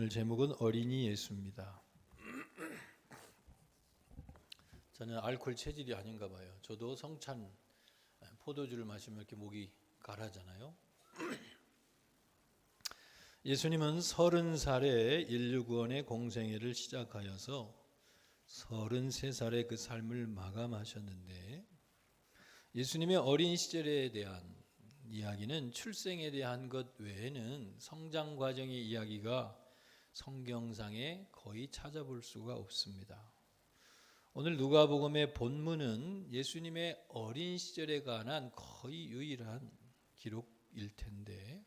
오늘 제목은 어린이 예수입니다. 저는 알코올 체질이 아닌가 봐요. 저도 성찬 포도주를 마시면 이렇게 목이 가라잖아요. 예수님은 30살에 인류 구원의 공생애를 시작하여서 33살에 그 삶을 마감하셨는데, 예수님의 어린 시절에 대한 이야기는 출생에 대한 것 외에는 성장 과정의 이야기가 성경상에 거의 찾아볼 수가 없습니다. 오늘 누가복음의 본문은 예수님의 어린 시절에 관한 거의 유일한 기록일 텐데,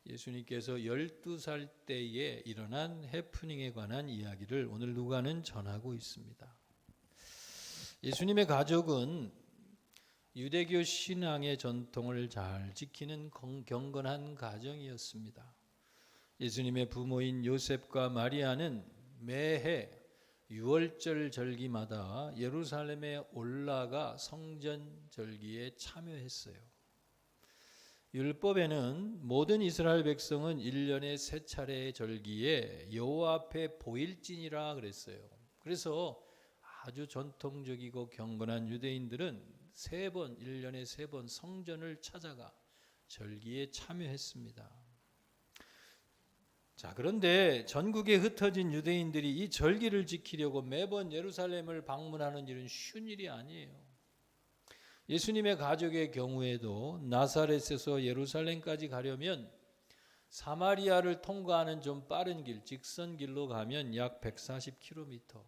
예수님께서 12살 때에 일어난 해프닝에 관한 이야기를 오늘 누가는 전하고 있습니다. 예수님의 가족은 유대교 신앙의 전통을 잘 지키는 경건한 가정이었습니다. 예수님의 부모인 요셉과 마리아는 매해 유월절 절기마다 예루살렘에 올라가 성전 절기에 참여했어요. 율법에는 모든 이스라엘 백성은 1년에 3차례의 절기에 여호와 앞에 보일지니라 그랬어요. 그래서 아주 전통적이고 경건한 유대인들은 1년에 3번 성전을 찾아가 절기에 참여했습니다. 자, 그런데 전국에 흩어진 유대인들이 이 절기를 지키려고 매번 예루살렘을 방문하는 일은 쉬운 일이 아니에요. 예수님의 가족의 경우에도 나사렛에서 예루살렘까지 가려면 사마리아를 통과하는 좀 빠른 길, 직선길로 가면 약 140km.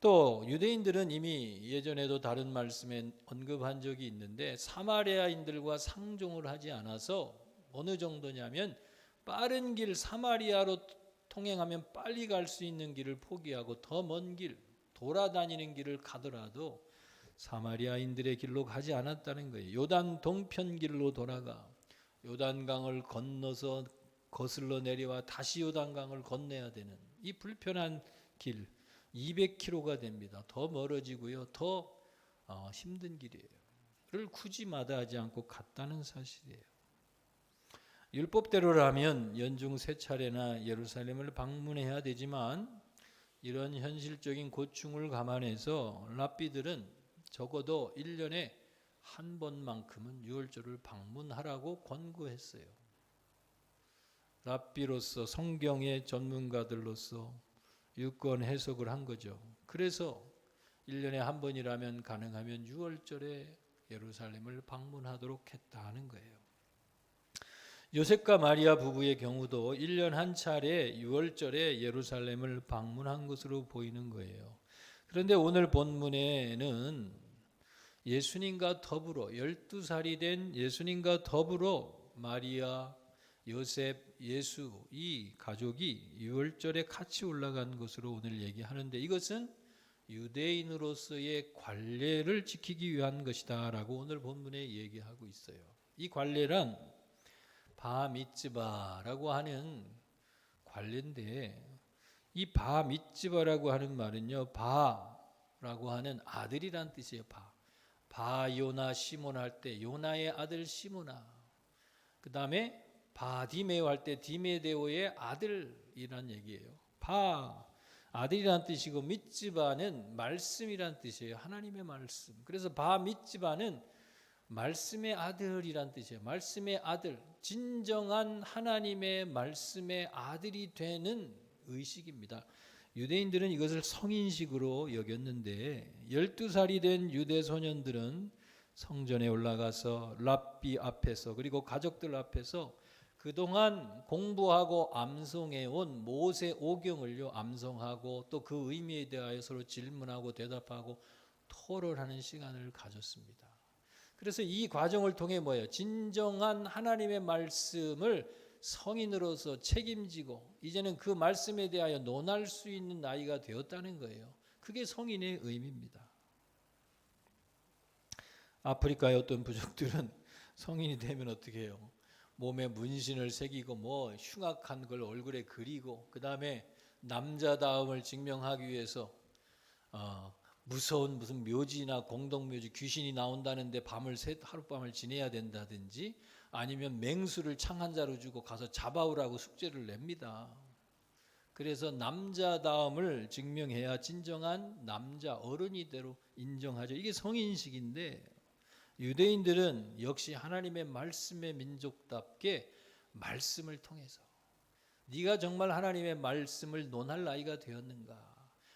또 유대인들은 이미 예전에도 다른 말씀에 언급한 적이 있는데, 사마리아인들과 상종을 하지 않아서 어느 정도냐면 빠른 길 사마리아로 통행하면 빨리 갈 수 있는 길을 포기하고 더 먼 길, 돌아다니는 길을 가더라도 사마리아인들의 길로 가지 않았다는 거예요. 요단 동편 길로 돌아가 요단강을 건너서 거슬러 내려와 다시 요단강을 건너야 되는 이 불편한 길, 200km가 됩니다. 더 멀어지고요, 더 힘든 길이에요. 를 굳이 마다하지 않고 갔다는 사실이에요. 율법대로라면 연중 3차례나 예루살렘을 방문해야 되지만, 이런 현실적인 고충을 감안해서 랍비들은 적어도 1년에 한 번만큼은 유월절을 방문하라고 권고했어요. 랍비로서, 성경의 전문가들로서 유권 해석을 한 거죠. 그래서 1년에 한 번이라면 가능하면 유월절에 예루살렘을 방문하도록 했다는 거예요. 요셉과 마리아 부부의 경우도 1년 한 차례 유월절에 예루살렘을 방문한 것으로 보이는 거예요. 그런데 오늘 본문에는 예수님과 더불어 12살이 된 예수님과 더불어 마리아, 요셉, 예수 이 가족이 유월절에 같이 올라간 것으로 오늘 얘기하는데, 이것은 유대인으로서의 관례를 지키기 위한 것이다 라고 오늘 본문에 얘기하고 있어요. 이 관례란 바미츠바라고 하는 관례인데, 이 바미츠바라고 하는 말은요, 바라고 하는 아들이란 뜻이에요. 바요나 시몬 할 때 요나의 아들 시몬아, 그 다음에 바디메오 할 때 디메데오의 아들이란 얘기예요. 아들이란 뜻이고, 미츠바는 말씀이란 뜻이에요. 하나님의 말씀. 그래서 바미츠바는 말씀의 아들이란 뜻이에요. 말씀의 아들, 진정한 하나님의 말씀의 아들이 되는 의식입니다. 유대인들은 이것을 성인식으로 여겼는데, 12살이 된 유대 소년들은 성전에 올라가서 랍비 앞에서, 그리고 가족들 앞에서 그동안 공부하고 암송해온 모세 오경을요 암송하고, 또 그 의미에 대하여 서로 질문하고 대답하고 토론하는 시간을 가졌습니다. 그래서 이 과정을 통해 뭐예요? 진정한 하나님의 말씀을 성인으로서 책임지고 이제는 그 말씀에 대하여 논할 수 있는 나이가 되었다는 거예요. 그게 성인의 의미입니다. 아프리카의 어떤 부족들은 성인이 되면 어떻게 해요? 몸에 문신을 새기고 뭐 흉악한 걸 얼굴에 그리고, 그 다음에 남자다움을 증명하기 위해서 무서운 무슨 묘지나 공동묘지, 귀신이 나온다는데 하룻밤을 지내야 된다든지, 아니면 맹수를 창한자로 주고 가서 잡아오라고 숙제를 냅니다. 그래서 남자다움을 증명해야 진정한 남자 어른이대로 인정하죠. 이게 성인식인데 유대인들은 역시 하나님의 말씀의 민족답게 말씀을 통해서 네가 정말 하나님의 말씀을 논할 나이가 되었는가,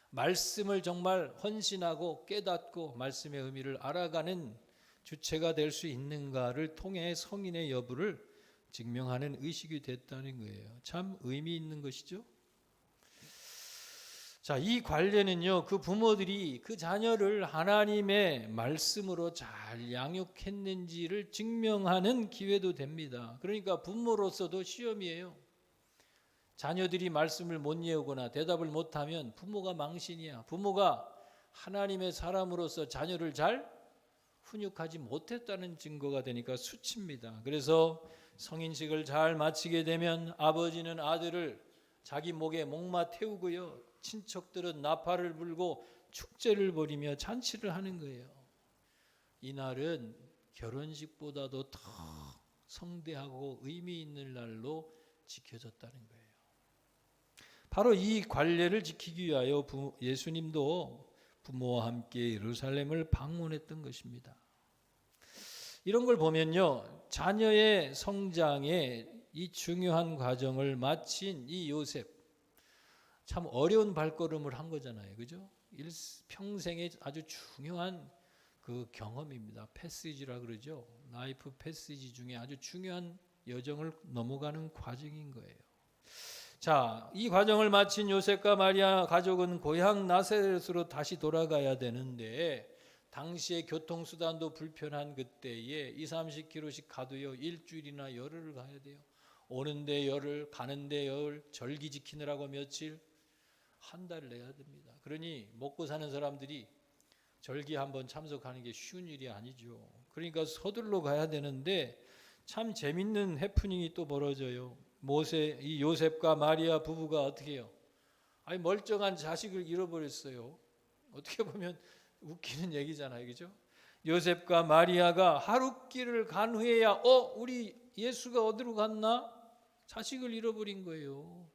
말씀을 정말 헌신하고 깨닫고 말씀의 의미를 알아가는 주체가 될 수 있는가를 통해 성인의 여부를 증명하는 의식이 됐다는 거예요. 참 의미 있는 것이죠. 자, 이 관례는요, 그 부모들이 그 자녀를 하나님의 말씀으로 잘 양육했는지를 증명하는 기회도 됩니다. 그러니까 부모로서도 시험이에요. 자녀들이 말씀을 못 외우거나 대답을 못하면 부모가 망신이야. 부모가 하나님의 사람으로서 자녀를 잘 훈육하지 못했다는 증거가 되니까 수치입니다. 그래서 성인식을 잘 마치게 되면 아버지는 아들을 자기 목에 목마 태우고요, 친척들은 나팔을 불고 축제를 벌이며 잔치를 하는 거예요. 이날은 결혼식보다도 더 성대하고 의미 있는 날로 지켜졌다는 거예요. 바로 이 관례를 지키기 위하여 예수님도 부모와 함께 예루살렘을 방문했던 것입니다. 이런 걸 보면요, 자녀의 성장에 이 중요한 과정을 마친 이 요셉, 참 어려운 발걸음을 한 거잖아요, 그죠? 평생의 아주 중요한 그 경험입니다. 패시지라 그러죠. 라이프 패시지 중에 아주 중요한 여정을 넘어가는 과정인 거예요. 자, 이 과정을 마친 요셉과 마리아 가족은 고향 나사렛으로 다시 돌아가야 되는데 당시의 교통수단도 불편한 그때에 20-30km씩 가도요, 일주일이나 열흘을 가야 돼요. 오는데 열흘, 가는데 열흘, 절기 지키느라고 며칠, 한 달을 내야 됩니다. 그러니 먹고 사는 사람들이 절기 한번 참석하는 게 쉬운 일이 아니죠. 그러니까 서둘러 가야 되는데 참 재밌는 해프닝이 또 벌어져요. 이 요셉과 마리아 부부가 어떻게 해요? 아니, 멀쩡한 자식을 잃어버렸어요. 어떻게 보면 웃기는 얘기잖아요, 그죠? 요셉과 마리아가 하룻길을 간 후에야 우리 예수가 어디로 갔나? 자식을 잃어버린 거예요.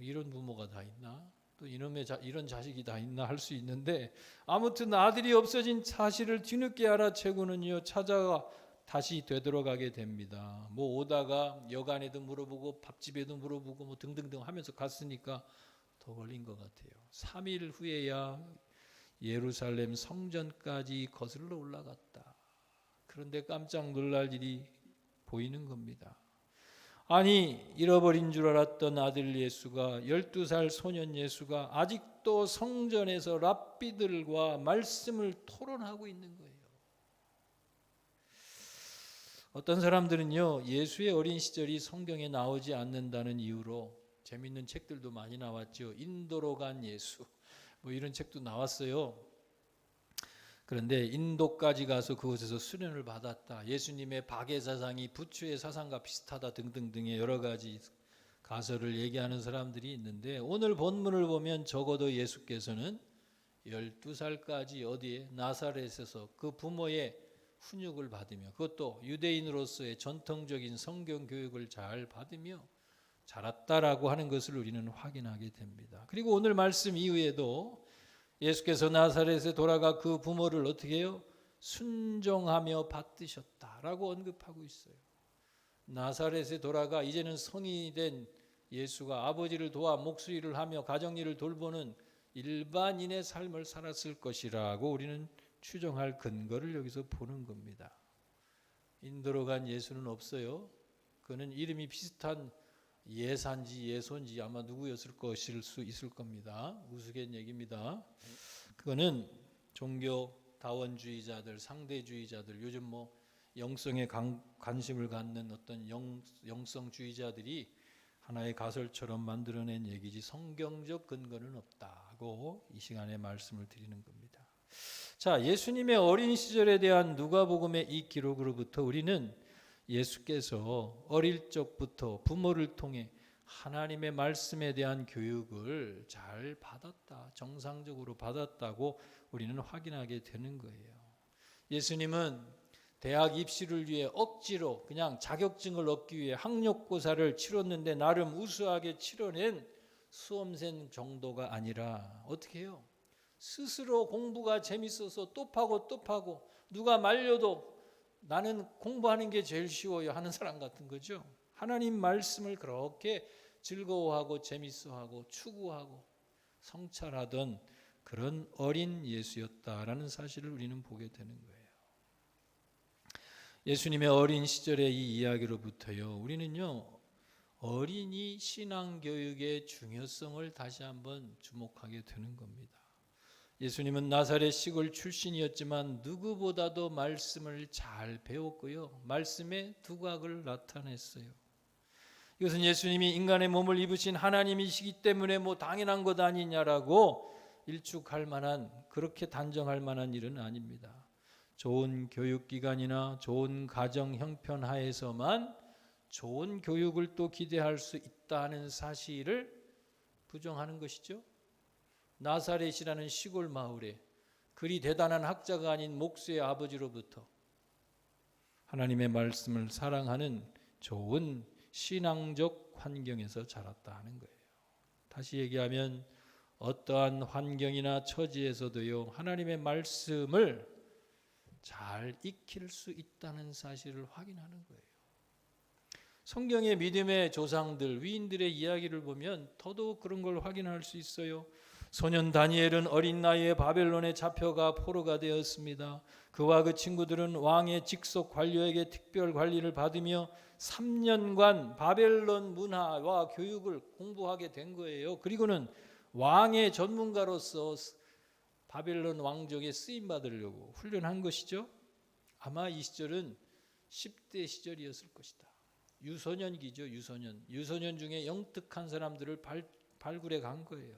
이런 부모가 다 있나? 또 이런 자식이 다 있나 할 수 있는데, 아무튼 아들이 없어진 사실을 뒤늦게 알아채고는요, 찾아가 다시 되돌아가게 됩니다. 뭐 오다가 여관에도 물어보고 밥집에도 물어보고 뭐 등등등 하면서 갔으니까 더 걸린 것 같아요. 3일 후에야 예루살렘 성전까지 거슬러 올라갔다. 그런데 깜짝 놀랄 일이 보이는 겁니다. 아니, 잃어버린 줄 알았던 아들 예수가, 12살 소년 예수가 아직도 성전에서 랍비들과 말씀을 토론하고 있는 거예요. 어떤 사람들은요, 예수의 어린 시절이 성경에 나오지 않는다는 이유로 재밌는 책들도 많이 나왔죠. 인도로 간 예수, 뭐 이런 책도 나왔어요. 그런데 인도까지 가서 그곳에서 수련을 받았다, 예수님의 박해 사상이 부추의 사상과 비슷하다 등등등의 여러 가지 가설을 얘기하는 사람들이 있는데, 오늘 본문을 보면 적어도 예수께서는 12살까지 어디에? 나사렛에서 그 부모의 훈육을 받으며, 그것도 유대인으로서의 전통적인 성경 교육을 잘 받으며 자랐다라고 하는 것을 우리는 확인하게 됩니다. 그리고 오늘 말씀 이후에도 예수께서 나사렛에 돌아가 그 부모를 어떻게 해요? 순종하며 받드셨다라고 언급하고 있어요. 나사렛에 돌아가 이제는 성인이 된 예수가 아버지를 도와 목수일을 하며 가정일을 돌보는 일반인의 삶을 살았을 것이라고 우리는 추정할 근거를 여기서 보는 겁니다. 인도로 간 예수는 없어요. 그는 이름이 비슷한 예산지 예손지 아마 누구였을 것일 수 있을 겁니다. 우스갯 얘기입니다. 그거는 종교 다원주의자들, 상대주의자들, 요즘 뭐 영성에 관심을 갖는 어떤 영성주의자들이 하나의 가설처럼 만들어낸 얘기지 성경적 근거는 없다고 이 시간에 말씀을 드리는 겁니다. 자, 예수님의 어린 시절에 대한 누가복음의 이 기록으로부터 우리는 예수께서 어릴 적부터 부모를 통해 하나님의 말씀에 대한 교육을 잘 받았다, 정상적으로 받았다고 우리는 확인하게 되는 거예요. 예수님은 대학 입시를 위해 억지로 그냥 자격증을 얻기 위해 학력고사를 치렀는데 나름 우수하게 치러낸 수험생 정도가 아니라 어떻게 해요? 스스로 공부가 재밌어서 또 파고 누가 말려도 나는 공부하는 게 제일 쉬워요 하는 사람 같은 거죠. 하나님 말씀을 그렇게 즐거워하고 재밌어하고 추구하고 성찰하던 그런 어린 예수였다라는 사실을 우리는 보게 되는 거예요. 예수님의 어린 시절의 이 이야기로부터요, 우리는요 어린이 신앙교육의 중요성을 다시 한번 주목하게 되는 겁니다. 예수님은 나사렛 시골 출신이었지만 누구보다도 말씀을 잘 배웠고요, 말씀의 두각을 나타냈어요. 이것은 예수님이 인간의 몸을 입으신 하나님이시기 때문에 뭐 당연한 것 아니냐라고 일축할 만한, 그렇게 단정할 만한 일은 아닙니다. 좋은 교육기관이나 좋은 가정 형편 하에서만 좋은 교육을 또 기대할 수 있다는 사실을 부정하는 것이죠. 나사렛이라는 시골 마을에 그리 대단한 학자가 아닌 목수의 아버지로부터 하나님의 말씀을 사랑하는 좋은 신앙적 환경에서 자랐다 하는 거예요. 다시 얘기하면 어떠한 환경이나 처지에서도요, 하나님의 말씀을 잘 익힐 수 있다는 사실을 확인하는 거예요. 성경의 믿음의 조상들, 위인들의 이야기를 보면 더더욱 그런 걸 확인할 수 있어요. 소년 다니엘은 어린 나이에 바벨론에 잡혀가 포로가 되었습니다. 그와 그 친구들은 왕의 직속 관료에게 특별 관리를 받으며 3년간 바벨론 문화와 교육을 공부하게 된 거예요. 그리고는 왕의 전문가로서 바벨론 왕족에 쓰임 받으려고 훈련한 것이죠. 아마 이 시절은 10대 시절이었을 것이다. 유소년기죠. 유소년 중에 영특한 사람들을 발굴해 간 거예요.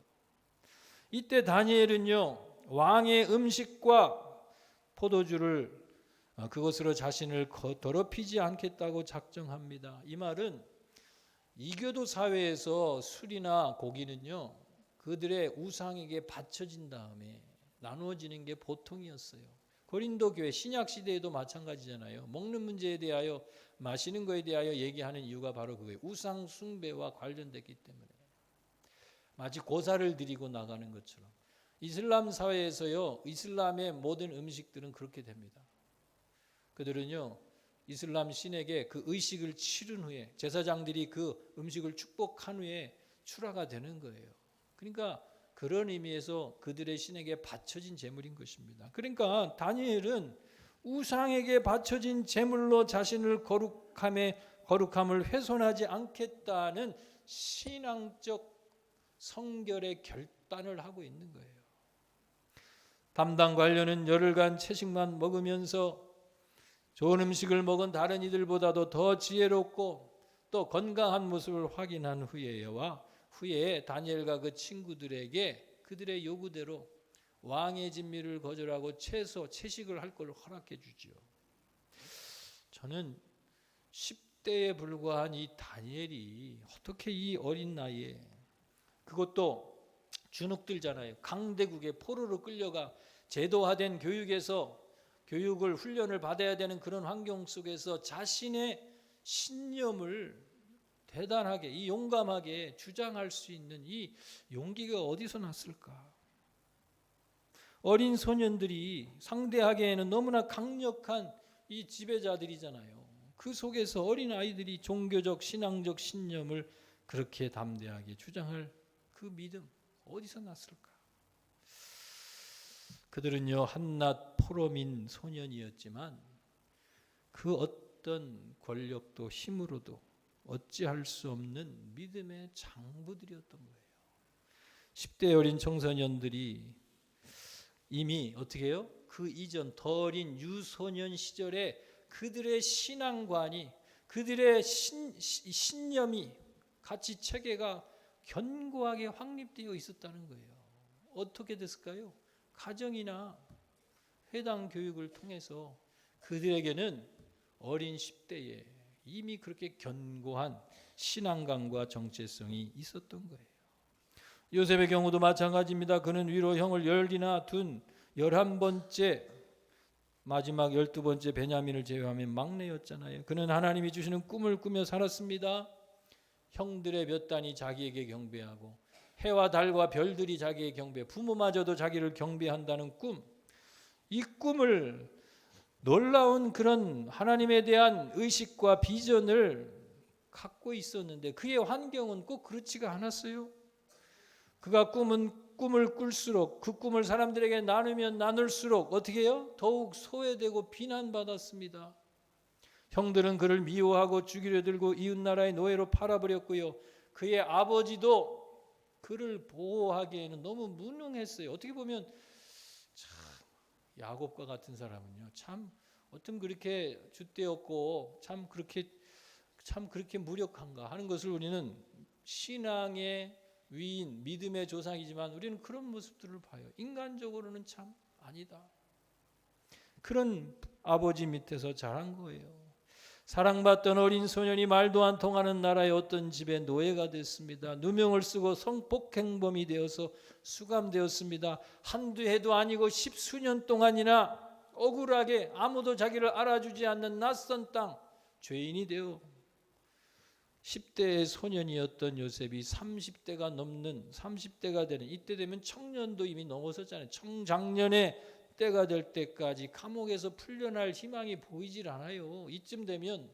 이때 다니엘은요, 왕의 음식과 포도주를 그것으로 자신을 더럽히지 않겠다고 작정합니다. 이 말은 이교도 사회에서 술이나 고기는요, 그들의 우상에게 바쳐진 다음에 나누어지는 게 보통이었어요. 고린도 교회 신약 시대에도 마찬가지잖아요. 먹는 문제에 대하여, 마시는 것에 대하여 얘기하는 이유가 바로 그거예요. 우상 숭배와 관련됐기 때문에. 마치 고사를 드리고 나가는 것처럼. 이슬람 사회에서요, 이슬람의 모든 음식들은 그렇게 됩니다. 그들은요, 이슬람 신에게 그 의식을 치른 후에, 제사장들이 그 음식을 축복한 후에 출하가 되는 거예요. 그러니까 그런 의미에서 그들의 신에게 바쳐진 제물인 것입니다. 그러니까 다니엘은 우상에게 바쳐진 제물로 자신을 거룩함을 훼손하지 않겠다는 신앙적 성결의 결단을 하고 있는 거예요. 담당 관료는 열흘간 채식만 먹으면서 좋은 음식을 먹은 다른 이들보다도 더 지혜롭고 또 건강한 모습을 확인한 후에 다니엘과 그 친구들에게 그들의 요구대로 왕의 진미를 거절하고 채식을 할 걸 허락해 주지요. 저는 10대에 불과한 이 다니엘이 어떻게 이 어린 나이에, 그것도 준욱들잖아요. 강대국에 포로로 끌려가 제도화된 교육을 훈련을 받아야 되는 그런 환경 속에서 자신의 신념을 대단하게, 이 용감하게 주장할 수 있는 이 용기가 어디서 났을까? 어린 소년들이 상대하기에는 너무나 강력한 이 지배자들이잖아요. 그 속에서 어린 아이들이 종교적 신앙적 신념을 그렇게 담대하게 주장할 그 믿음 어디서 났을까? 그들은요, 한낱 포로민 소년이었지만 그 어떤 권력도 힘으로도 어찌할 수 없는 믿음의 장부들이었던 거예요. 10대 어린 청소년들이 이미 어떻게 해요? 그 이전 더 어린 유소년 시절에 그들의 신앙관이, 그들의 신념이, 가치 체계가 견고하게 확립되어 있었다는 거예요. 어떻게 됐을까요? 가정이나 회당 교육을 통해서 그들에게는 어린 10대에 이미 그렇게 견고한 신앙관과 정체성이 있었던 거예요. 요셉의 경우도 마찬가지입니다. 그는 위로 형을 열이나 둔 11번째 마지막 12번째 베냐민을 제외하면 막내였잖아요. 그는 하나님이 주시는 꿈을 꾸며 살았습니다. 형들의 몇 단이 자기에게 경배하고 해와 달과 별들이 자기에게 경배, 부모마저도 자기를 경배한다는 꿈. 이 꿈을, 놀라운 그런 하나님에 대한 의식과 비전을 갖고 있었는데 그의 환경은 꼭 그렇지가 않았어요. 그가 꿈을 꿀수록, 그 꿈을 사람들에게 나누면 나눌수록 어떻게 해요? 더욱 소외되고 비난받았습니다. 형들은 그를 미워하고 죽이려 들고 이웃나라의 노예로 팔아버렸고요. 그의 아버지도 그를 보호하기에는 너무 무능했어요. 어떻게 보면 참 야곱과 같은 사람은요, 참 어쩜 그렇게 줏대없고 참 그렇게 무력한가 하는 것을 우리는 신앙의 위인, 믿음의 조상이지만 우리는 그런 모습들을 봐요. 인간적으로는 참 아니다. 그런 아버지 밑에서 자란 거예요. 사랑받던 어린 소년이 말도 안 통하는 나라의 어떤 집에 노예가 됐습니다. 누명을 쓰고 성폭행범이 되어서 수감되었습니다. 한두 해도 아니고 10수년 동안이나 억울하게 아무도 자기를 알아주지 않는 낯선 땅 죄인이 되어 10대의 소년이었던 요셉이 30대가 되는, 이때 되면 청년도 이미 넘어섰잖아요. 청장년의 때가 될 때까지 감옥에서 풀려날 희망이 보이질 않아요. 이쯤 되면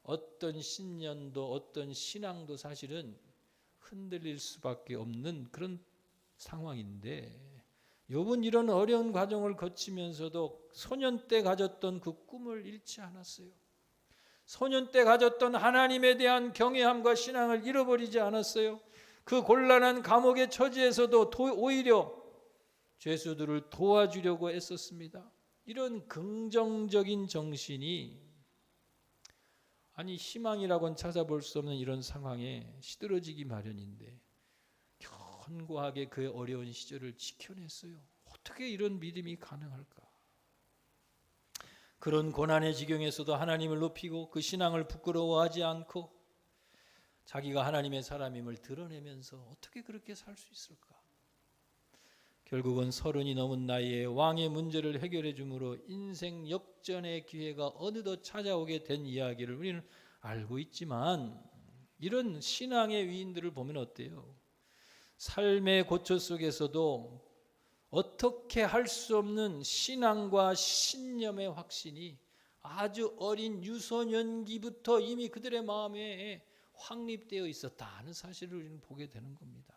어떤 신념도 어떤 신앙도 사실은 흔들릴 수밖에 없는 그런 상황인데, 욥은 이런 어려운 과정을 거치면서도 소년 때 가졌던 그 꿈을 잃지 않았어요. 소년 때 가졌던 하나님에 대한 경외함과 신앙을 잃어버리지 않았어요. 그 곤란한 감옥의 처지에서도 오히려 죄수들을 도와주려고 애썼습니다. 이런 긍정적인 정신이, 아니 희망이라고는 찾아볼 수 없는 이런 상황에 시들어지기 마련인데 견고하게 그의 어려운 시절을 지켜냈어요. 어떻게 이런 믿음이 가능할까? 그런 고난의 지경에서도 하나님을 높이고 그 신앙을 부끄러워하지 않고 자기가 하나님의 사람임을 드러내면서 어떻게 그렇게 살 수 있을까? 결국은 30이 넘은 나이에 왕의 문제를 해결해 주므로 인생 역전의 기회가 어느덧 찾아오게 된 이야기를 우리는 알고 있지만, 이런 신앙의 위인들을 보면 어때요? 삶의 고초 속에서도 어떻게 할 수 없는 신앙과 신념의 확신이 아주 어린 유소년기부터 이미 그들의 마음에 확립되어 있었다는 사실을 우리는 보게 되는 겁니다.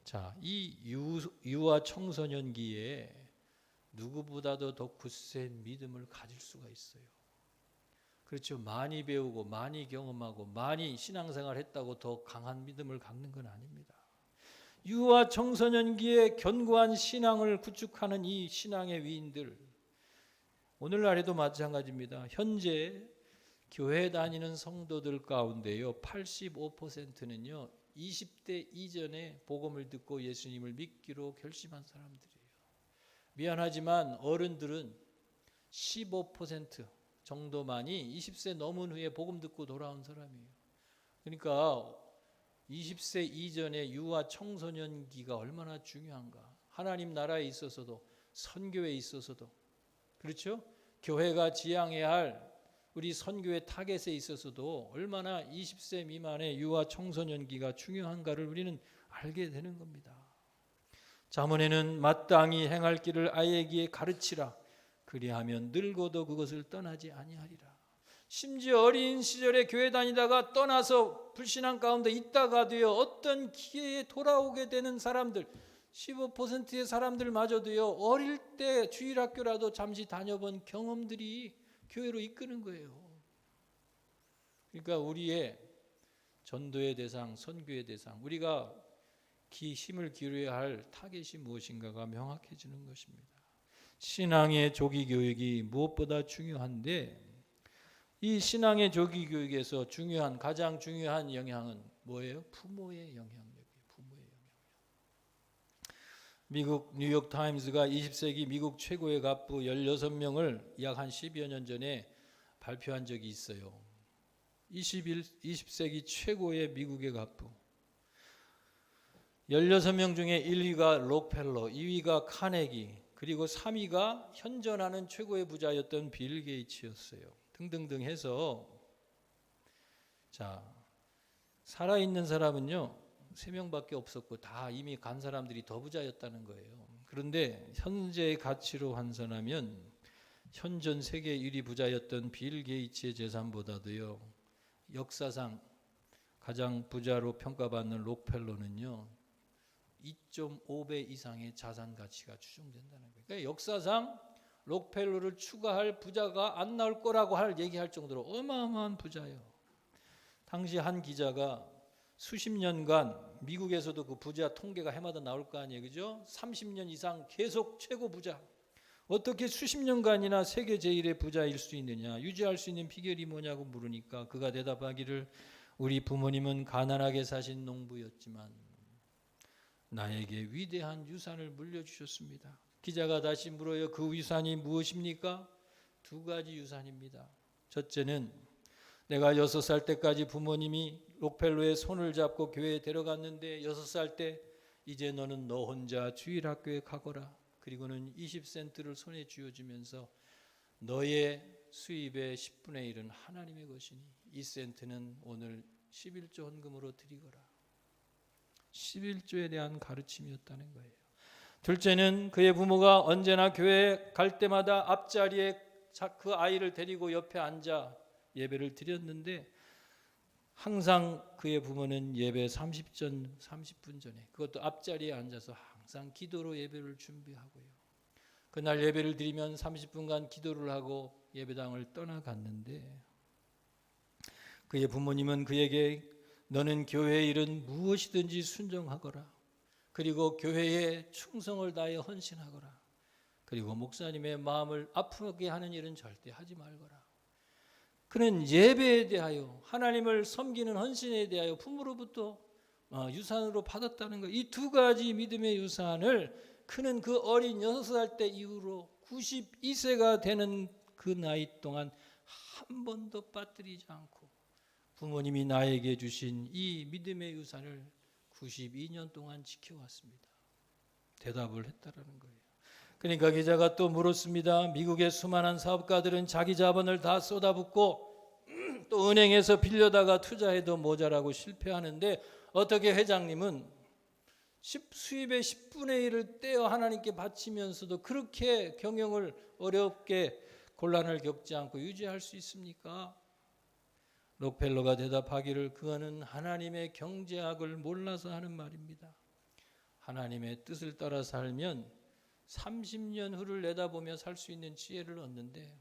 자, 이 유아 청소년기에 누구보다도 더 굳센 믿음을 가질 수가 있어요. 그렇죠. 많이 배우고 많이 경험하고 많이 신앙생활 했다고 더 강한 믿음을 갖는 건 아닙니다. 유아 청소년기에 견고한 신앙을 구축하는 이 신앙의 위인들, 오늘날에도 마찬가지입니다. 현재 교회 다니는 성도들 가운데요, 85%는요 20대 이전에 복음을 듣고 예수님을 믿기로 결심한 사람들이에요. 미안하지만 어른들은 15% 정도만이 20세 넘은 후에 복음 듣고 돌아온 사람이에요. 그러니까 20세 이전의 유아 청소년기가 얼마나 중요한가. 하나님 나라에 있어서도, 선교에 있어서도, 그렇죠? 교회가 지향해야 할 우리 선교의 타겟에 있어서도 얼마나 20세 미만의 유아 청소년기가 중요한가를 우리는 알게 되는 겁니다. 잠언에는 마땅히 행할 길을 아이에게 가르치라. 그리하면 늙어도 그것을 떠나지 아니하리라. 심지어 어린 시절에 교회 다니다가 떠나서 불신앙 가운데 있다가도요, 어떤 기회에 돌아오게 되는 사람들, 15%의 사람들마저도요, 어릴 때 주일학교라도 잠시 다녀본 경험들이 교회로 이끄는 거예요. 그러니까 우리의 전도의 대상, 선교의 대상, 우리가 힘을 기울여야 할 타겟이 무엇인가가 명확해지는 것입니다. 신앙의 조기 교육이 무엇보다 중요한데, 이 신앙의 조기 교육에서 가장 중요한 영향은 뭐예요? 부모의 영향력이에요. 부모의 영향력. 미국 뉴욕 타임즈가 20세기 미국 최고의 갑부 16명을 약 한 10여 년 전에 발표한 적이 있어요. 20세기 최고의 미국의 갑부. 16명 중에 1위가 록펠러, 2위가 카네기, 그리고 3위가 현존하는 최고의 부자였던 빌 게이츠였어요. 등등등 해서 자, 살아있는 사람은요 3명밖에 없었고 다 이미 간 사람들이 더 부자였다는 거예요. 그런데 현재의 가치로 환산하면 현존 세계 1위 부자였던 빌 게이츠의 재산보다도요 역사상 가장 부자로 평가받는 록펠러는요 2.5배 이상의 자산 가치가 추정된다는 거예요. 그러니까 역사상 록펠러를 추가할 부자가 안 나올 거라고 얘기할 정도로 어마어마한 부자예요. 당시 한 기자가 수십 년간 미국에서도 그 부자 통계가 해마다 나올 거 아니에요, 그죠? 30년 이상 계속 최고 부자. 어떻게 수십 년간이나 세계 제1의 부자일 수 있느냐, 유지할 수 있는 비결이 뭐냐고 물으니까 그가 대답하기를 우리 부모님은 가난하게 사신 농부였지만 나에게 위대한 유산을 물려주셨습니다. 기자가 다시 물어요. 그 유산이 무엇입니까? 2가지 유산입니다. 첫째는 내가 6살 때까지 부모님이 록펠러의 손을 잡고 교회에 데려갔는데 6살 때 이제 너는 너 혼자 주일학교에 가거라. 그리고는 20센트를 손에 쥐어주면서 너의 수입의 10분의 1은 하나님의 것이니 이 센트는 오늘 11조 헌금으로 드리거라. 11조에 대한 가르침이었다는 거예요. 둘째는 그의 부모가 언제나 교회에 갈 때마다 앞자리에 그 아이를 데리고 옆에 앉아 예배를 드렸는데 항상 그의 부모는 예배 30분 전에 그것도 앞자리에 앉아서 항상 기도로 예배를 준비하고요. 그날 예배를 드리면 30분간 기도를 하고 예배당을 떠나갔는데 그의 부모님은 그에게 너는 교회의 일은 무엇이든지 순종하거라. 그리고 교회에 충성을 다해 헌신하거라. 그리고 목사님의 마음을 아프게 하는 일은 절대 하지 말거라. 그는 예배에 대하여 하나님을 섬기는 헌신에 대하여 부모로부터 유산으로 받았다는 것. 이 2가지 믿음의 유산을 그는 그 어린 6살 때 이후로 92세가 되는 그 나이 동안 한 번도 빠뜨리지 않고 부모님이 나에게 주신 이 믿음의 유산을 92년 동안 지켜왔습니다. 대답을 했다라는 거예요. 그러니까 기자가 또 물었습니다. 미국의 수많은 사업가들은 자기 자본을 다 쏟아붓고 또 은행에서 빌려다가 투자해도 모자라고 실패하는데 어떻게 회장님은 수입의 10분의 1을 떼어 하나님께 바치면서도 그렇게 경영을 어렵게 곤란을 겪지 않고 유지할 수 있습니까? 록펠러가 대답하기를 그거는 하나님의 경제학을 몰라서 하는 말입니다. 하나님의 뜻을 따라 살면 30년 후를 내다보며 살 수 있는 지혜를 얻는데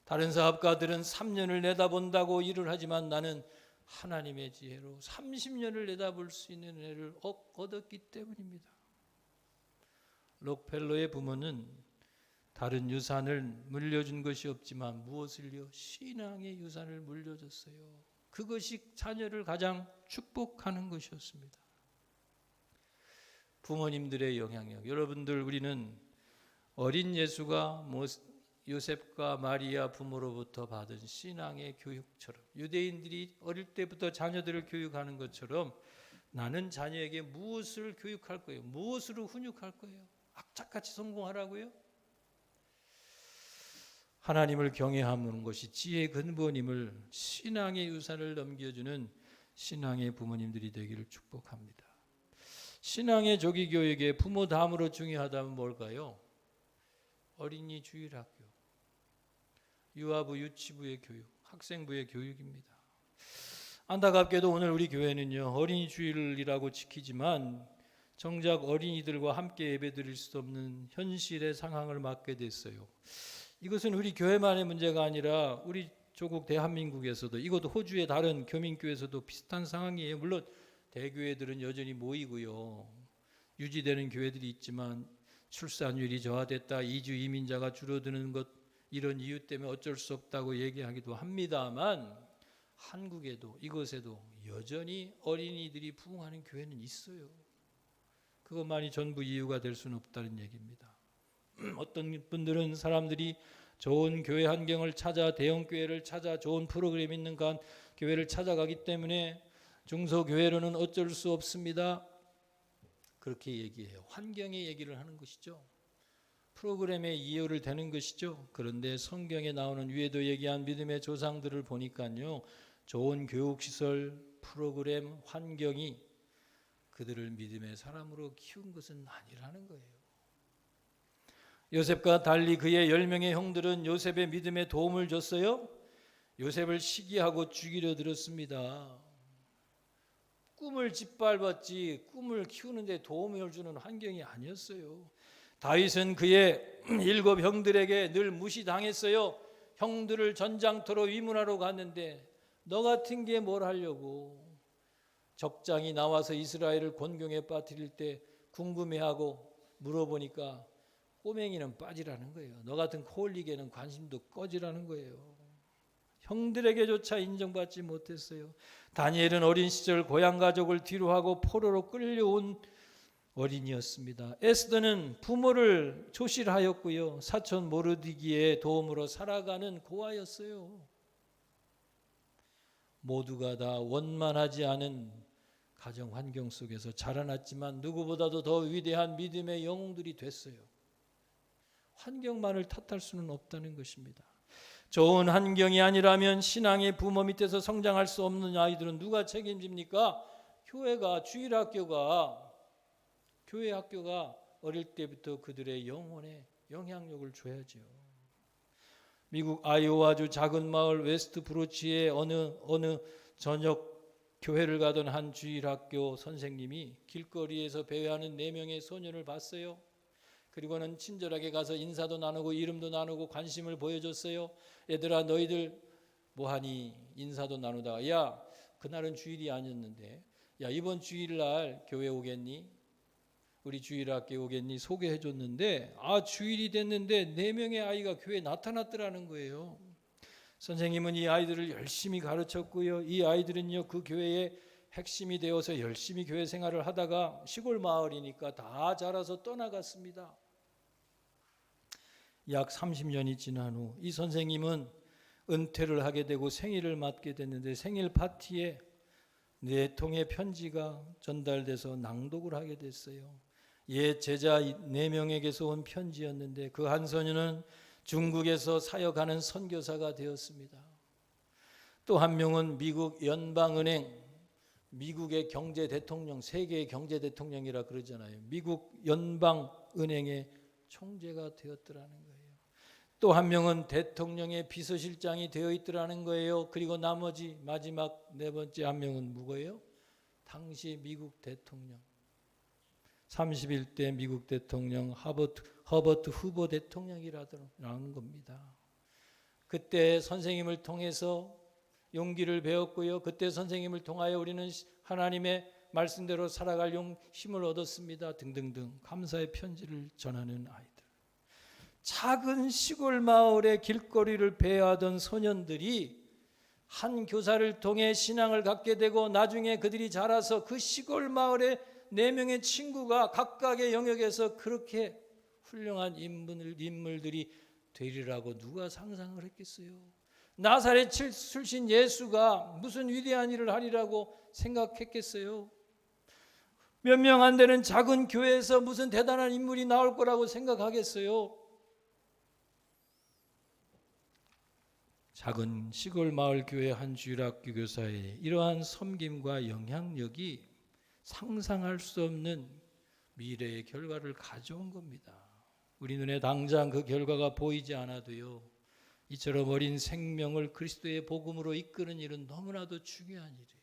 다른 사업가들은 3년을 내다본다고 일을 하지만 나는 하나님의 지혜로 30년을 내다볼 수 있는 은혜를 얻었기 때문입니다. 록펠러의 부모는 다른 유산을 물려준 것이 없지만 무엇을요? 신앙의 유산을 물려줬어요. 그것이 자녀를 가장 축복하는 것이었습니다. 부모님들의 영향력. 여러분들 우리는 어린 예수가 요셉과 마리아 부모로부터 받은 신앙의 교육처럼 유대인들이 어릴 때부터 자녀들을 교육하는 것처럼 나는 자녀에게 무엇을 교육할 거예요? 무엇으로 훈육할 거예요? 악착같이 성공하라고요? 하나님을 경외하는 것이 지혜의 근본임을 신앙의 유산을 넘겨주는 신앙의 부모님들이 되기를 축복합니다. 신앙의 조기 교육에 부모 다음으로 중요하다면 뭘까요? 어린이 주일학교, 유아부 유치부의 교육, 학생부의 교육입니다. 안타깝게도 오늘 우리 교회는요 어린이 주일이라고 지키지만 정작 어린이들과 함께 예배드릴 수 없는 현실의 상황을 맞게 됐어요. 이것은 우리 교회만의 문제가 아니라 우리 조국 대한민국에서도 이것도 호주의 다른 교민교회에서도 비슷한 상황이에요. 물론 대교회들은 여전히 모이고요. 유지되는 교회들이 있지만 출산율이 저하됐다, 이주 이민자가 줄어드는 것 이런 이유 때문에 어쩔 수 없다고 얘기하기도 합니다만 한국에도 이것에도 여전히 어린이들이 부흥하는 교회는 있어요. 그것만이 전부 이유가 될 수는 없다는 얘기입니다. 어떤 분들은 사람들이 좋은 교회 환경을 찾아 대형 교회를 찾아 좋은 프로그램 있는 교회를 찾아가기 때문에 중소교회로는 어쩔 수 없습니다. 그렇게 얘기해요. 환경의 얘기를 하는 것이죠. 프로그램에 이해를 되는 것이죠. 그런데 성경에 나오는 위에도 얘기한 믿음의 조상들을 보니까요, 좋은 교육시설, 프로그램, 환경이 그들을 믿음의 사람으로 키운 것은 아니라는 거예요. 요셉과 달리 그의 10명의 형들은 요셉의 믿음에 도움을 줬어요. 요셉을 시기하고 죽이려 들었습니다. 꿈을 짓밟았지 꿈을 키우는데 도움을 주는 환경이 아니었어요. 다윗은 그의 7 형들에게 늘 무시당했어요. 형들을 전장터로 위문하러 갔는데 너 같은 게 뭘 하려고. 적장이 나와서 이스라엘을 곤경에 빠뜨릴 때 궁금해하고 물어보니까 꼬맹이는 빠지라는 거예요. 너 같은 코올리게는 관심도 꺼지라는 거예요. 형들에게조차 인정받지 못했어요. 다니엘은 어린 시절 고향 가족을 뒤로하고 포로로 끌려온 어린이였습니다. 에스더는 부모를 조실하였고요. 사촌 모르드기의 도움으로 살아가는 고아였어요. 모두가 다 원만하지 않은 가정 환경 속에서 자라났지만 누구보다도 더 위대한 믿음의 영웅들이 됐어요. 환경만을 탓할 수는 없다는 것입니다. 좋은 환경이 아니라면 신앙의 부모 밑에서 성장할 수 없는 아이들은 누가 책임집니까? 교회가, 교회 학교가 어릴 때부터 그들의 영혼에 영향력을 줘야죠. 미국 아이오와주 작은 마을 웨스트 브로치의 어느 저녁 교회를 가던 한 주일학교 선생님이 길거리에서 배회하는 4명의 소년을 봤어요. 그리고는 친절하게 가서 인사도 나누고 이름도 나누고 관심을 보여줬어요. 얘들아 너희들 뭐하니? 인사도 나누다가 야 그날은 주일이 아니었는데 야 이번 주일날 교회 오겠니? 우리 주일학교 오겠니? 소개해줬는데 주일이 됐는데 4명의 아이가 교회에 나타났더라는 거예요. 선생님은 이 아이들을 열심히 가르쳤고요. 이 아이들은요 그 교회의 핵심이 되어서 열심히 교회 생활을 하다가 시골 마을이니까 다 자라서 떠나갔습니다. 약 30년이 지난 후 이 선생님은 은퇴를 하게 되고 생일을 맞게 됐는데 생일 파티에 4통의 편지가 전달돼서 낭독을 하게 됐어요. 옛 제자 4명에게서 온 편지였는데 그 한 소녀는 중국에서 사역하는 선교사가 되었습니다. 또 한 명은 미국 연방은행, 미국의 경제 대통령, 세계의 경제 대통령이라 그러잖아요. 미국 연방은행의 총재가 되었더라는 거예요. 또 한 명은 대통령의 비서실장이 되어 있더라는 거예요. 그리고 나머지 마지막 4번째 한 명은 누구예요? 당시 미국 대통령, 31대 미국 대통령 허버트 후보 대통령이라는 겁니다. 그때 선생님을 통해서 용기를 배웠고요. 그때 선생님을 통하여 우리는 하나님의 말씀대로 살아갈 힘을 얻었습니다. 등등등 감사의 편지를 전하는 아이들. 작은 시골 마을의 길거리를 배회하던 소년들이 한 교사를 통해 신앙을 갖게 되고 나중에 그들이 자라서 그 시골 마을의 4명의 친구가 각각의 영역에서 그렇게 훌륭한 인물들이 되리라고 누가 상상을 했겠어요? 나사렛 출신 예수가 무슨 위대한 일을 하리라고 생각했겠어요? 몇 명 안 되는 작은 교회에서 무슨 대단한 인물이 나올 거라고 생각하겠어요? 작은 시골 마을 교회 한 주일학교 교사의 이러한 섬김과 영향력이 상상할 수 없는 미래의 결과를 가져온 겁니다. 우리 눈에 당장 그 결과가 보이지 않아도요, 이처럼 어린 생명을 그리스도의 복음으로 이끄는 일은 너무나도 중요한 일이에요.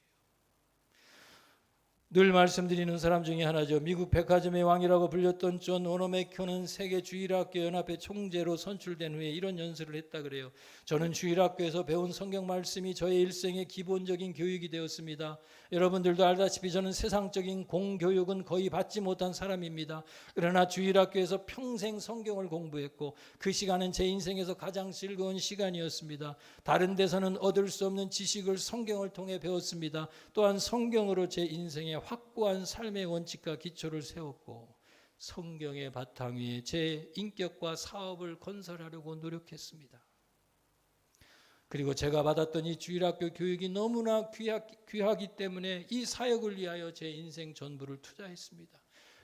늘 말씀드리는 사람 중에 하나죠. 미국 백화점의 왕이라고 불렸던 존 오너메큐는 세계 주일학교 연합회 총재로 선출된 후에 이런 연설을 했다 그래요. 저는 주일학교에서 배운 성경 말씀이 저의 일생의 기본적인 교육이 되었습니다. 여러분들도 알다시피 저는 세상적인 공교육은 거의 받지 못한 사람입니다. 그러나 주일학교에서 평생 성경을 공부했고 그 시간은 제 인생에서 가장 즐거운 시간이었습니다. 다른 데서는 얻을 수 없는 지식을 성경을 통해 배웠습니다. 또한 성경으로 제 인생의 확고한 삶의 원칙과 기초를 세웠고 성경의 바탕 위에 제 인격과 사업을 건설하려고 노력했습니다. 그리고 제가 받았던 이 주일학교 교육이 너무나 귀하기 때문에 이 사역을 위하여 제 인생 전부를 투자했습니다.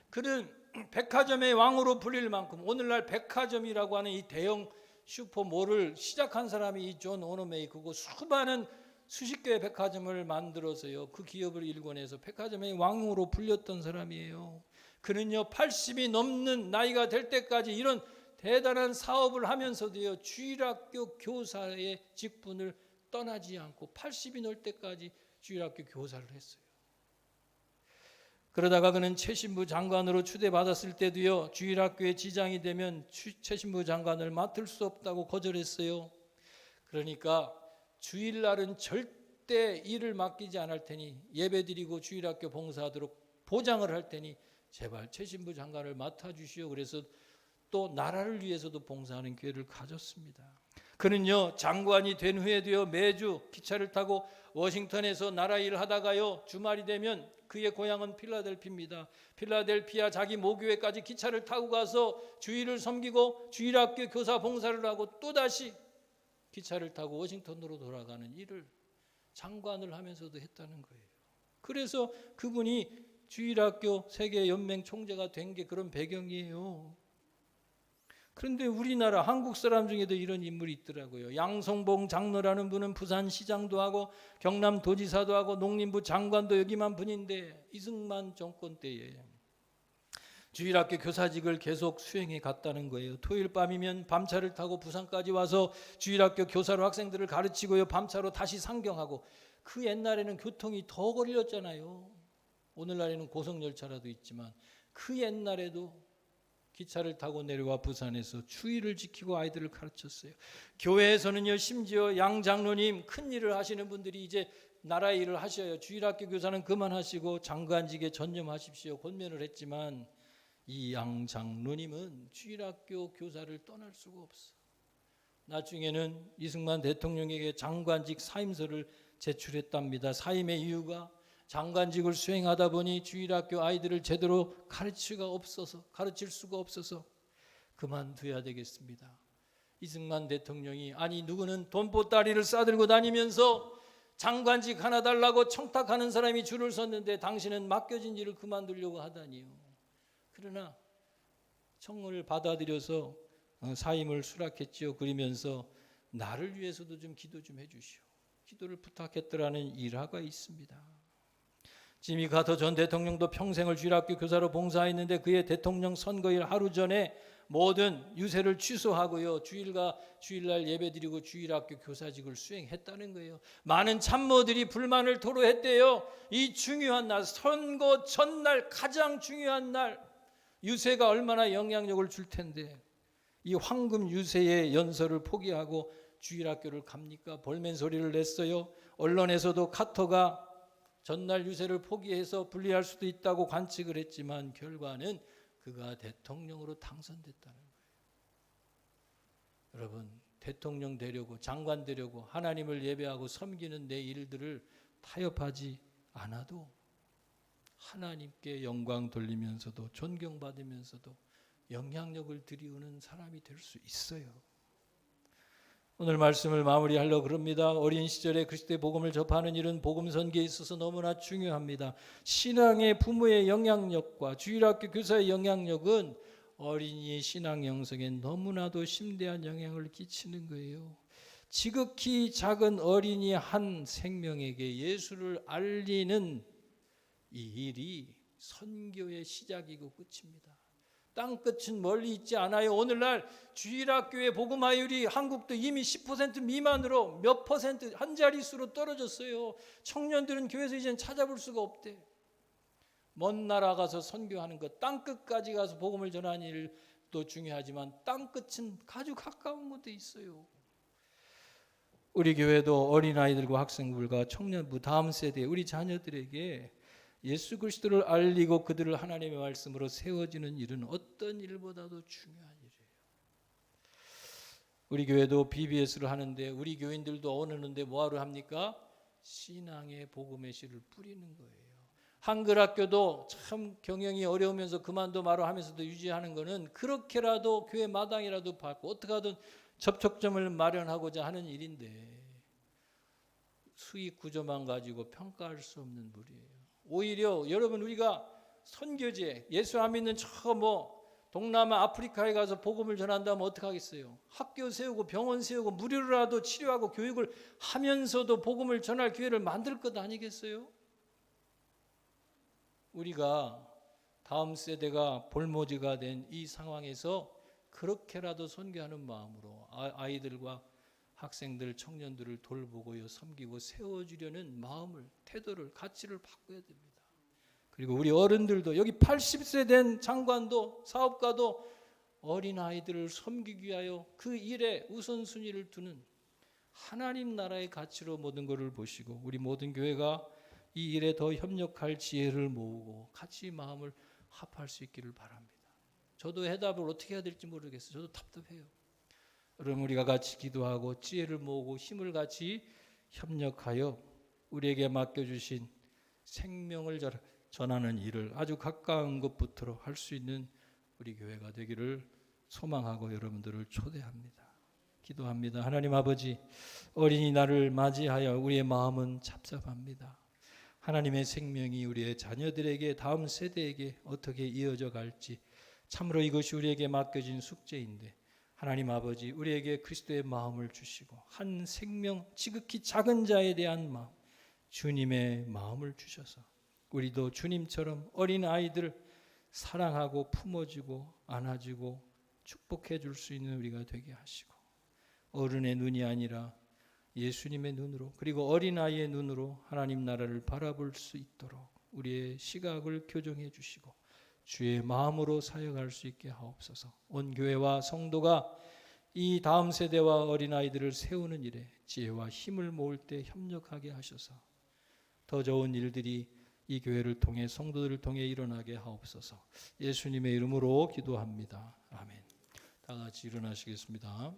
그는 백화점의 왕으로 불릴 만큼 오늘날 백화점이라고 하는 이 대형 슈퍼몰을 시작한 사람이 이 존 오너메이크고 수많은 수십 개의 백화점을 만들어서요 그 기업을 일궈내서 백화점의 왕으로 불렸던 사람이에요. 그는요 80이 넘는 나이가 될 때까지 이런 대단한 사업을 하면서도요 주일학교 교사의 직분을 떠나지 않고 80이 넘을 때까지 주일학교 교사를 했어요. 그러다가 그는 최신부 장관으로 추대받았을 때도요 주일학교에 지장이 되면 최신부 장관을 맡을 수 없다고 거절했어요. 그러니까 주일날은 절대 일을 맡기지 않을 테니 예배드리고 주일학교 봉사하도록 보장을 할 테니 제발 최신부 장관을 맡아주시오. 그래서 또 나라를 위해서도 봉사하는 기회를 가졌습니다. 그는요 장관이 된 후에도요 매주 기차를 타고 워싱턴에서 나라 일을 하다가요 주말이 되면 그의 고향은 필라델피아입니다. 필라델피아 자기 모교회까지 기차를 타고 가서 주일을 섬기고 주일학교 교사 봉사를 하고 또다시 기차를 타고 워싱턴으로 돌아가는 일을 장관을 하면서도 했다는 거예요. 그래서 그분이 주일학교 세계연맹 총재가 된 게 그런 배경이에요. 그런데 우리나라 한국 사람 중에도 이런 인물이 있더라고요. 양성봉 장로라는 분은 부산시장도 하고 경남도지사도 하고 농림부 장관도 여기만 분인데 이승만 정권 때에 주일학교 교사직을 계속 수행해 갔다는 거예요. 토요일 밤이면 밤차를 타고 부산까지 와서 주일학교 교사로 학생들을 가르치고요 밤차로 다시 상경하고. 그 옛날에는 교통이 더 걸렸잖아요. 오늘날에는 고속열차라도 있지만 그 옛날에도 기차를 타고 내려와 부산에서 주일을 지키고 아이들을 가르쳤어요. 교회에서는요 심지어 양 장로님 큰 일을 하시는 분들이 이제 나라의 일을 하셔요. 주일학교 교사는 그만하시고 장관직에 전념하십시오 권면을 했지만 이 양 장로님은 주일학교 교사를 떠날 수가 없어. 나중에는 이승만 대통령에게 장관직 사임서를 제출했답니다. 사임의 이유가 장관직을 수행하다 보니 주일학교 아이들을 제대로 가르칠 수가 없어서 그만둬야 되겠습니다. 이승만 대통령이 아니 누구는 돈보따리를 싸들고 다니면서 장관직 하나 달라고 청탁하는 사람이 줄을 섰는데 당신은 맡겨진 일을 그만두려고 하다니요. 그러나 청을 받아들여서 사임을 수락했지요. 그러면서 나를 위해서도 좀 기도 좀 해주시오. 기도를 부탁했더라는 일화가 있습니다. 지미 카터 전 대통령도 평생을 주일학교 교사로 봉사했는데 그의 대통령 선거일 하루 전에 모든 유세를 취소하고요 주일날 예배드리고 주일학교 교사직을 수행했다는 거예요. 많은 참모들이 불만을 토로했대요. 이 중요한 날, 선거 전날 가장 중요한 날 유세가 얼마나 영향력을 줄 텐데 이 황금 유세의 연설을 포기하고 주일학교를 갑니까? 볼멘 소리를 냈어요. 언론에서도 카터가 전날 유세를 포기해서 분리할 수도 있다고 관측을 했지만 결과는 그가 대통령으로 당선됐다는 거예요. 여러분 대통령 되려고 장관 되려고 하나님을 예배하고 섬기는 내 일들을 타협하지 않아도 하나님께 영광 돌리면서도 존경받으면서도 영향력을 드리우는 사람이 될 수 있어요. 오늘 말씀을 마무리하려고 그럽니다. 어린 시절에 그리스도의 복음을 접하는 일은 복음 선교에 있어서 너무나 중요합니다. 신앙의 부모의 영향력과 주일학교 교사의 영향력은 어린이의 신앙 형성에 너무나도 심대한 영향을 끼치는 거예요. 지극히 작은 어린이 한 생명에게 예수를 알리는 이 일이 선교의 시작이고 끝입니다. 땅끝은 멀리 있지 않아요. 오늘날 주일학교의 복음화율이 한국도 이미 10% 미만으로 몇 퍼센트 한 자릿수로 떨어졌어요. 청년들은 교회에서 이제는 찾아볼 수가 없대. 먼 나라 가서 선교하는 것, 땅끝까지 가서 복음을 전하는 일도 중요하지만 땅끝은 아주 가까운 곳에 있어요. 우리 교회도 어린아이들과 학생들과 청년부 다음 세대 우리 자녀들에게 예수 그리스도를 알리고 그들을 하나님의 말씀으로 세워지는 일은 어떤 일보다도 중요한 일이에요. 우리 교회도 BBS를 하는데 우리 교인들도 어느는데 뭐하러 합니까? 신앙의 복음의 씨를 뿌리는 거예요. 한글 학교도 참 경영이 어려우면서 그만둬 말어 하면서도 유지하는 거는 그렇게라도 교회 마당이라도 밟고 어떻게 하든 접촉점을 마련하고자 하는 일인데 수익 구조만 가지고 평가할 수 없는 물이에요. 오히려 여러분 우리가 선교제, 예수 안 믿는 동남아 아프리카에 가서 복음을 전한다면 어떡하겠어요? 학교 세우고 병원 세우고 무료로라도 치료하고 교육을 하면서도 복음을 전할 기회를 만들 것 아니겠어요? 우리가 다음 세대가 볼모지가 된 이 상황에서 그렇게라도 선교하는 마음으로 아이들과 학생들, 청년들을 돌보고요, 섬기고 세워주려는 마음을, 태도를, 가치를 바꿔야 됩니다. 그리고 우리 어른들도, 여기 80세 된 장관도 사업가도 어린아이들을 섬기기 위하여 그 일에 우선순위를 두는 하나님 나라의 가치로 모든 것을 보시고 우리 모든 교회가 이 일에 더 협력할 지혜를 모으고 같이 마음을 합할 수 있기를 바랍니다. 저도 해답을 어떻게 해야 될지 모르겠어요. 저도 답답해요. 여러분, 우리가 같이 기도하고 지혜를 모으고 힘을 같이 협력하여 우리에게 맡겨주신 생명을 전하는 일을 아주 가까운 것부터 할 수 있는 우리 교회가 되기를 소망하고 여러분들을 초대합니다. 기도합니다. 하나님 아버지, 어린이날을 맞이하여 우리의 마음은 잡잡합니다. 하나님의 생명이 우리의 자녀들에게, 다음 세대에게 어떻게 이어져 갈지, 참으로 이것이 우리에게 맡겨진 숙제인데 하나님 아버지, 우리에게 그리스도의 마음을 주시고 한 생명, 지극히 작은 자에 대한 마음, 주님의 마음을 주셔서 우리도 주님처럼 어린 아이들 사랑하고 품어주고 안아주고 축복해 줄 수 있는 우리가 되게 하시고, 어른의 눈이 아니라 예수님의 눈으로, 그리고 어린아이의 눈으로 하나님 나라를 바라볼 수 있도록 우리의 시각을 교정해 주시고 주의 마음으로 사역할 수 있게 하옵소서. 온 교회와 성도가 이 다음 세대와 어린아이들을 세우는 일에 지혜와 힘을 모을 때 협력하게 하셔서 더 좋은 일들이 이 교회를 통해, 성도들을 통해 일어나게 하옵소서. 예수님의 이름으로 기도합니다. 아멘. 다 같이 일어나시겠습니다.